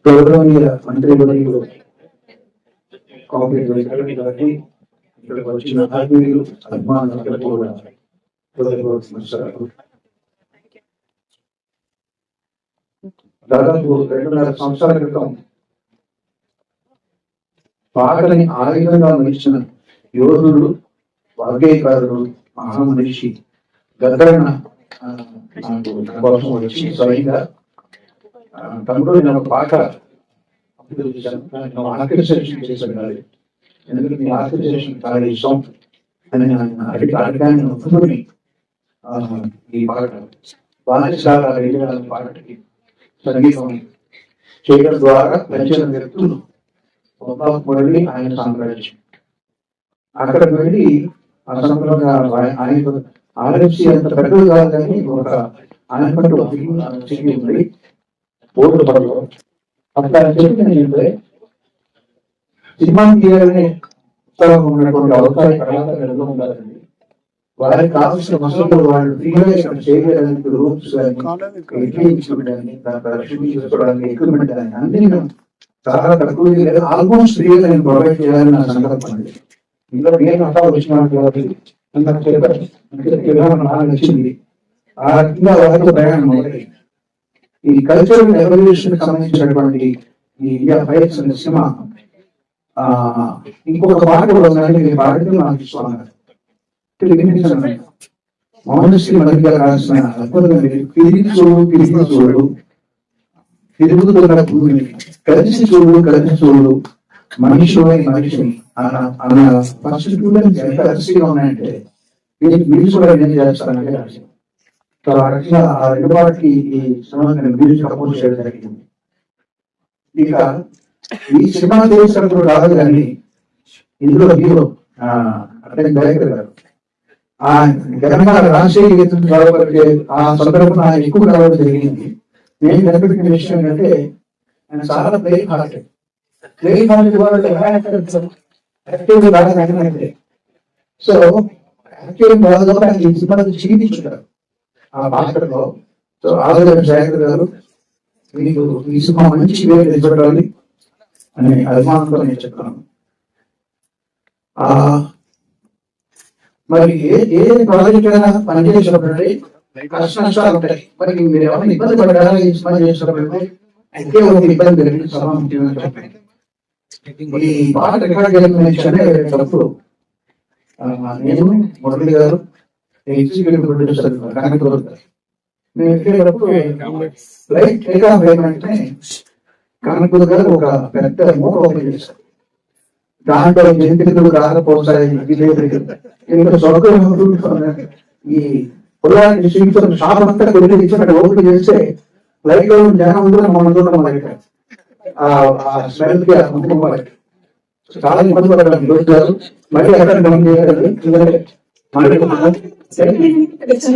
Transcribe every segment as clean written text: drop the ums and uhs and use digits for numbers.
గౌరవనీయ మంత్రివర్యులు కాంగ్రెస్ గారికి ఇక్కడికి వచ్చిన ఆత్మీయులు అభిమానులకు కూడా దాదాపు 2.5 సంవత్సరాల క్రితం పాటని ఆయుధంగా మలిచిన యోధుడు, వాగ్గేయకారుడు, మహామనిషి గద్దరన్న కోసం వచ్చి స్వయంగా తమ్ముడు నేను ఒక పాట ఆర్కెస్ట్రేషన్ చేశాను, ఎందుకంటే మీ ఆర్కెస్ట్రేషన్ చాలా ఇష్టం అని అడిగాను. ఈ పాట బానిసాల పాటకి సంగీతం చేయడం ద్వారా పరిచయం వ్యక్తులు మురళి ఆయన సామ్రాజ్యం అక్కడికి వెళ్ళి అసంతరంగా ఆయన ఆర్ఎఫ్సి అంత పెద్దది కాదు కానీ ఒక ఆయనపట్టు ఉంది ఓట్లు పడలో అక్కడ చెప్పిన సినిమా తీయాలనే ఉత్సాహం ఉన్నటువంటి అవకాశం కళాకారులు ఉండాలండి. వారికి కావాల్సిన వసతులు వాళ్ళు ఫ్రీగా చేయడానికి రూమ్స్ కానీ చేసుకోవడానికి ఎక్విప్మెంట్ కానీ అన్ని చాలా తక్కువ ఆల్మోస్ట్ ఫ్రీగా నేను ప్రొవైడ్ చేయాలని నా సంకల్పం అండి. ఇందులో నేను అంతా వచ్చిన నచ్చింది ఆ రకంగా వారితో ప్రయాణం మొదలై ఈ కల్చరల్ రెవల్యూషన్ కి సంబంధించినటువంటి ఈ ఇండియా ఫైట్స్ అనే సినిమా ఇంకొక పాట కూడా ఉందండి. పాటలు నాకు ఇష్టం మౌనశ్రీ మధ్య రాసిన తిరిగి చూడు తిరుగుతున్న భూమిని కలిసి చూడు మనిషి అన్న ఫస్ట్ ఎంత కలిసిగా ఉన్నాయంటే మీరు కూడా ఏం చేస్తానంటే ఆ రెండు పాటకి ఈ సినిమాకి మ్యూజిక్ కంపోజ్ చేయడం జరిగింది. ఇక ఈ సినిమా చేసినప్పుడు రాదు కానీ ఇందులో హీరో డైరెక్టర్ గారు తెలంగాణ రాజశేఖర గీతం చదవబడితే ఆ సందర్భంలో ఆయన ఎక్కువ రావడం జరిగింది. నేను కనిపెట్టిన విషయం ఏంటంటే ఆయన చాలా ప్లేయింగ్ హార్టెడ్ సో యాక్టివ్ ఈ సినిమాకి చూపించుంటారు ఆ పాత్రలో. సో ఆదరణ శేఖర్ గారు మీకు ఈ సినిమా మంచి పేరు తెచ్చుకోవాలి అని అభిమానంతో నేను చెప్తాను. మరి ఏ ప్రాజెక్ట్ అయినా పనిచేసినప్పుడు కష్ట నష్టాలు ఉంటాయి. మరి మీరు ఎవరైనా ఇబ్బంది పడ్డారా ఈ సినిమా చేసినప్పుడు అయితే ఒక ఇబ్బంది చెప్పండి. ఈ పాట రికార్డ్ చేసినప్పుడు నేను మురళి గారు ఎగ్జిక్యూటివ్ ప్రొడ్యూసర్ కనకదుర్గ మేము ఎక్కేటప్పుడు లైట్ టేకాఫ్ ఏమంటే కనకదుర్గ గారు ఒక పెద్ద మూట ఓపెన్ చేశారు. దాంట్లో జంతువులు రాకపోతాయి ఈ పొలానికి షాప్ అంతా కొద్దిగా ఇచ్చినట్టు ఓపెన్ చేస్తే లైట్ లో జనం మనం చూడడం మొదలెట్టారు. ఆ స్మెల్ కి చాలా ఇబ్బంది పడ్డారు. మళ్ళీ ఎక్కడ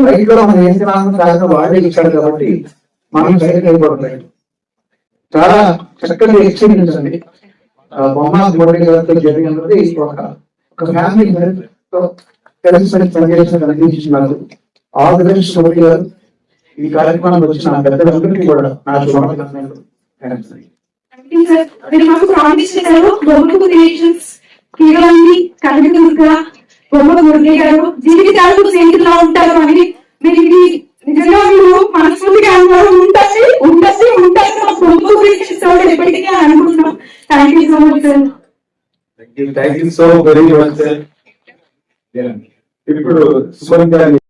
లైట్ లో మనం ఏం తినాలని వాడే ఇచ్చాడు కాబట్టి మనం సైలెంట్ అయిపోవట్లేదు. చాలా చక్కటి ఎక్స్పీరియన్స్ అండి. బొమ్మనాథ్ మురళి గారితో జరిగినది ఒక ఫ్యామిలీ కలిసిస్తున్నారు. ఆల్ ది బెస్ట్ మురళి గారు. ఈ కార్యక్రమానికి వచ్చిన పెద్దలందరికీ కూడా నా శుభాకాంక్షలు. మురళి గారు జీవితాలకు స్నేహితులా ఉంటారు అని నిజంగా మీరు మనస్ఫూర్తిగా ఉండాలి ఎప్పటికీ అనుకుంటున్నాం. Thank you so much sir. Thank you so very much sir. ఇప్పుడు